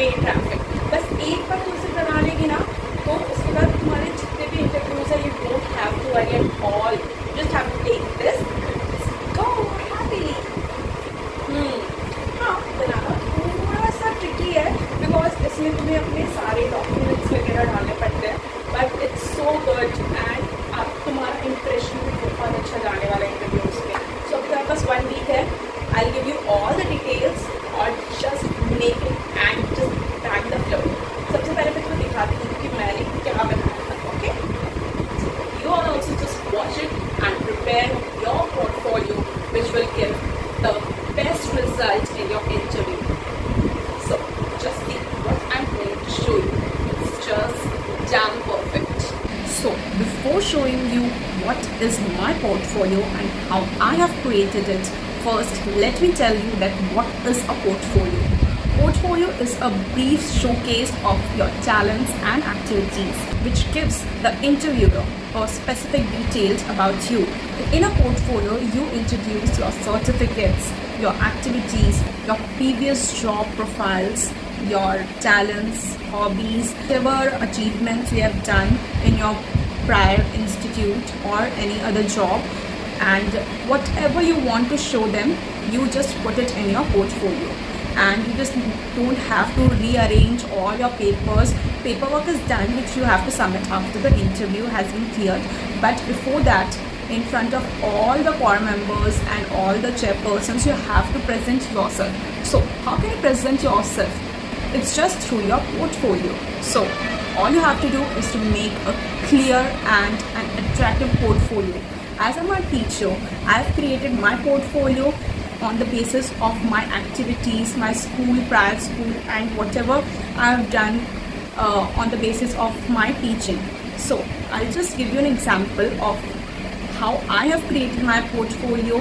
Way traffic, बस एक बार तुम इसे बना लेगी ना तो उसके बाद तुम्हारे जितने भी इंटरव्यूज है, you don't have to worry at all, just have to take this, go happily. हाँ, बनाना थोड़ा सा ट्रिकी है बिकॉज इसमें तुम्हें अपने सारे डॉक्यूमेंट्स वगैरह डालने पड़ते हैं, but it's so good and अब तुम्हारा इंप्रेशन भी बहुत अच्छा जाने वाला है इंटरव्यूज में। सो अब तुम्हारे पास 1 वीक है, I give you all the details और just make it and just back the flow. सबसे पहले मैं तुम्हें दिखाती हूँ कि मैंने क्या बनाया था, okay? You all also just watch it and prepare your portfolio which will give the best result in your interview. So just see what I'm going to show you. It's just damn perfect. So before showing you what is my portfolio and how I have created it, first let me tell you that what is a portfolio. Portfolio is a brief showcase of your talents and activities which gives the interviewer or specific details about you. In a portfolio, you introduce your certificates, your activities, your previous job profiles, your talents, hobbies, whatever achievements you have done in your prior institute or any other job, and whatever you want to show them, you just put it in your portfolio. And you just don't have to rearrange all your papers. Paperwork is done which you have to submit after the interview has been cleared, but before that, in front of all the core members and all the chairpersons, you have to present yourself. So how can you present yourself? It's just through your portfolio. So all you have to do is to make a clear and an attractive portfolio. As I'm a teacher, I've created my portfolio on the basis of my activities, my school, prior school, and whatever I've done on the basis of my teaching. So I'll just give you an example of how I have created my portfolio.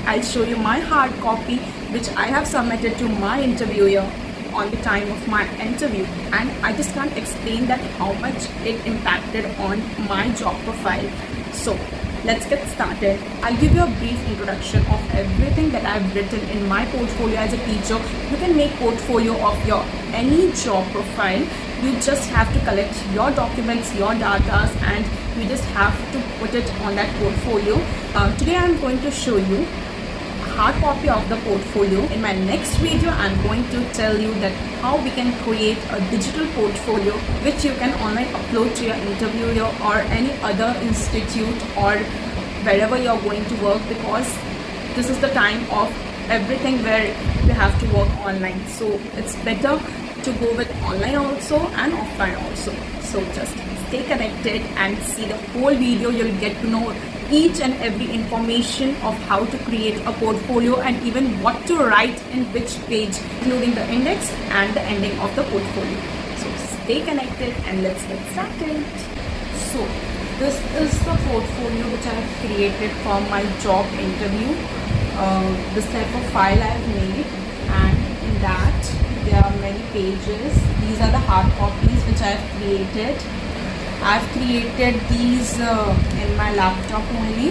I'll show you my hard copy which I have submitted to my interviewer on the time of my interview, and I just can't explain that how much it impacted on my job profile. So let's get started. I'll give you a brief introduction of everything that I've written in my portfolio. As a teacher, you can make portfolio of your any job profile. You just have to collect your documents, your data, and you just have to put it on that portfolio. Today I'm going to show you hard copy of the portfolio. In my next video, I'm going to tell you that how we can create a digital portfolio which you can online upload to your interviewer or any other institute or wherever you're going to work, because this is the time of everything where you have to work online. So it's better to go with online also and offline also. So just stay connected and see the whole video. You'll get to know each and every information of how to create a portfolio and even what to write in which page, including the index and the ending of the portfolio. So stay connected and let's get started. So this is the portfolio which I have created for my job interview. This type of file I have made, and in that there are many pages. These are the hard copies which I have created. I've created these in my laptop only.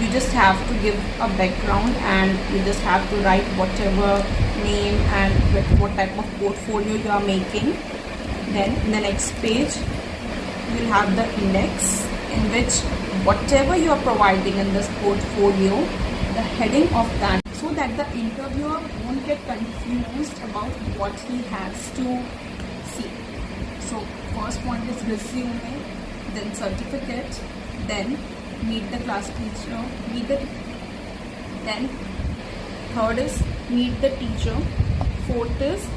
You just have to give a background and you just have to write whatever name and what type of portfolio you are making. Then in the next page, you will have the index in which whatever you are providing in this portfolio, the heading of that, so that the interviewer won't get confused about what he has to see. So first point is resume, then certificate, then meet the class teacher, then third is meet the teacher, fourth is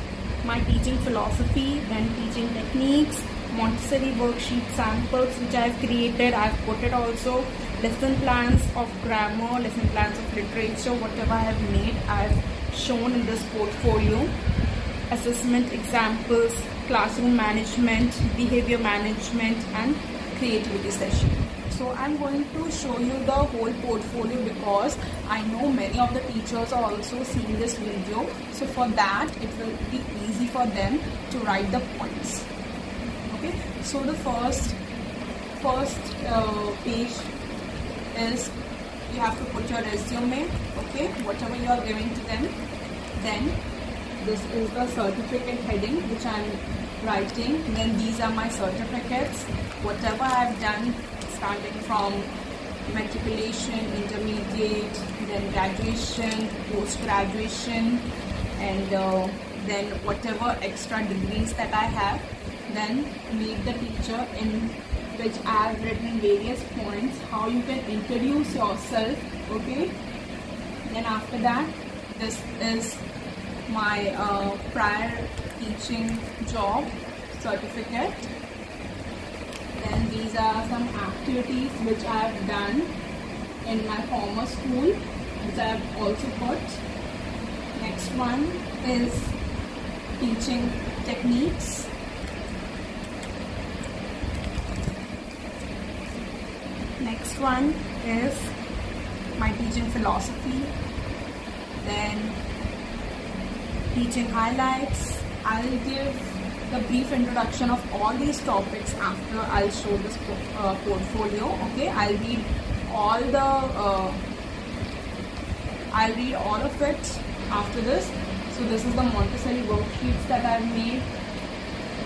my teaching philosophy, then teaching techniques, Montessori worksheet samples which I have created, I have put it also, lesson plans of grammar, lesson plans of literature, whatever I have made, I have shown in this portfolio, assessment examples, classroom management, behavior management, and creativity session. So I'm going to show you the whole portfolio because I know many of the teachers are also seeing this video. So for that, it will be easy for them to write the points. Okay. So the first page is you have to put your resume. Okay, whatever you are giving to them. Then this is the certificate heading which I'm writing. Then these are my certificates, whatever I've done, starting from matriculation, intermediate, then graduation, post-graduation, and then whatever extra degrees that I have. Then meet the teacher, in which I have written various points how you can introduce yourself. Okay. Then after that, this is my prior teaching job certificate. Then these are some activities which I have done in my former school, which I have also put. Next one is teaching techniques. Next one is my teaching philosophy. Then teaching highlights. I'll give the brief introduction of all these topics after I'll show this portfolio. Okay, I'll read all of it after this. So this is the Montessori worksheets that I've made.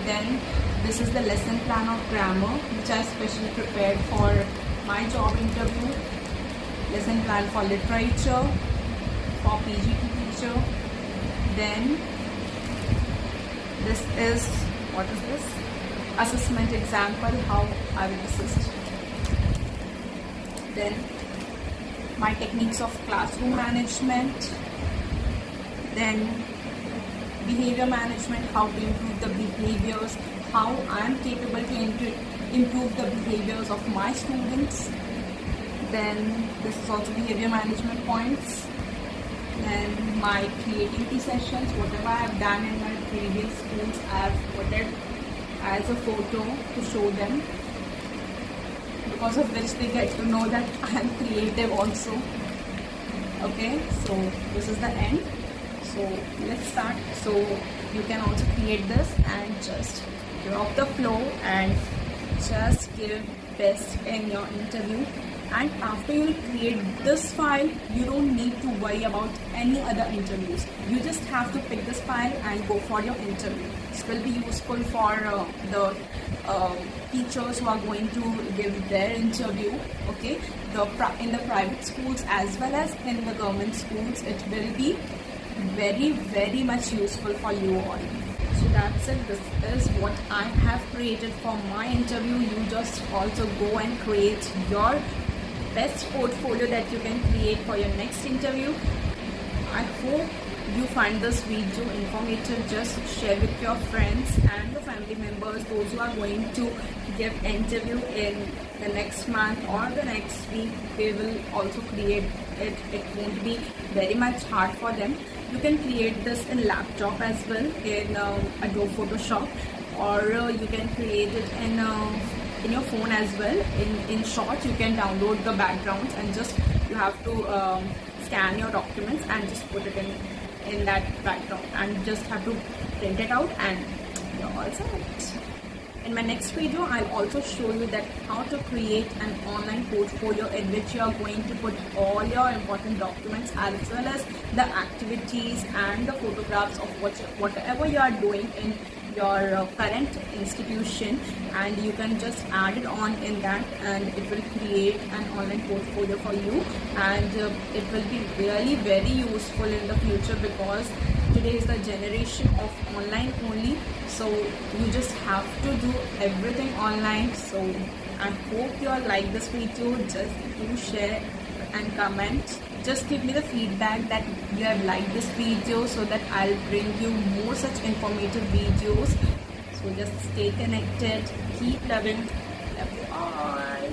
Then this is the lesson plan of grammar which I specially prepared for my job interview. Lesson plan for literature, for PGT teacher. Then this is, what is this? Assessment example, how I will assist. Then my techniques of classroom management. Then behavior management, how to improve the behaviors, how I am capable to improve the behaviors of my students. Then this is also behavior management points. Then my creativity sessions, whatever I have done in my previous schools, I have put it as a photo to show them, because of which they get to know that I am creative also. Okay, so this is the end. So let's start. So you can also create this and just drop the flow and just give best in your interview. And after you create this file, you don't need to worry about any other interviews. You just have to pick this file and go for your interview. This will be useful for the teachers who are going to give their interview. Okay, in the private schools as well as in the government schools, it will be very, very much useful for you all. So that's it. This is what I have created for my interview. You just also go and create your best portfolio that you can create for your next interview. I hope you find this video informative. Just share with your friends and the family members, those who are going to give interview in the next month or the next week. They will also create it. It won't be very much hard for them. You can create this in laptop as well, in Adobe Photoshop, or you can create it in your phone as well. In short, you can download the backgrounds and just you have to scan your documents and just put it in that background, and just have to print it out and you're all set. In my next video, I'll also show you that how to create an online portfolio in which you are going to put all your important documents as well as the activities and the photographs of whatever you are doing in your current institution, and you can just add it on in that, and it will create an online portfolio for you, and it will be really very useful in the future, because today is the generation of online only. So you just have to do everything online. So I hope you all like this video. Just do share and comment. Just give me the feedback that you have liked this video, so that I'll bring you more such informative videos. So just stay connected, keep loving, love you all.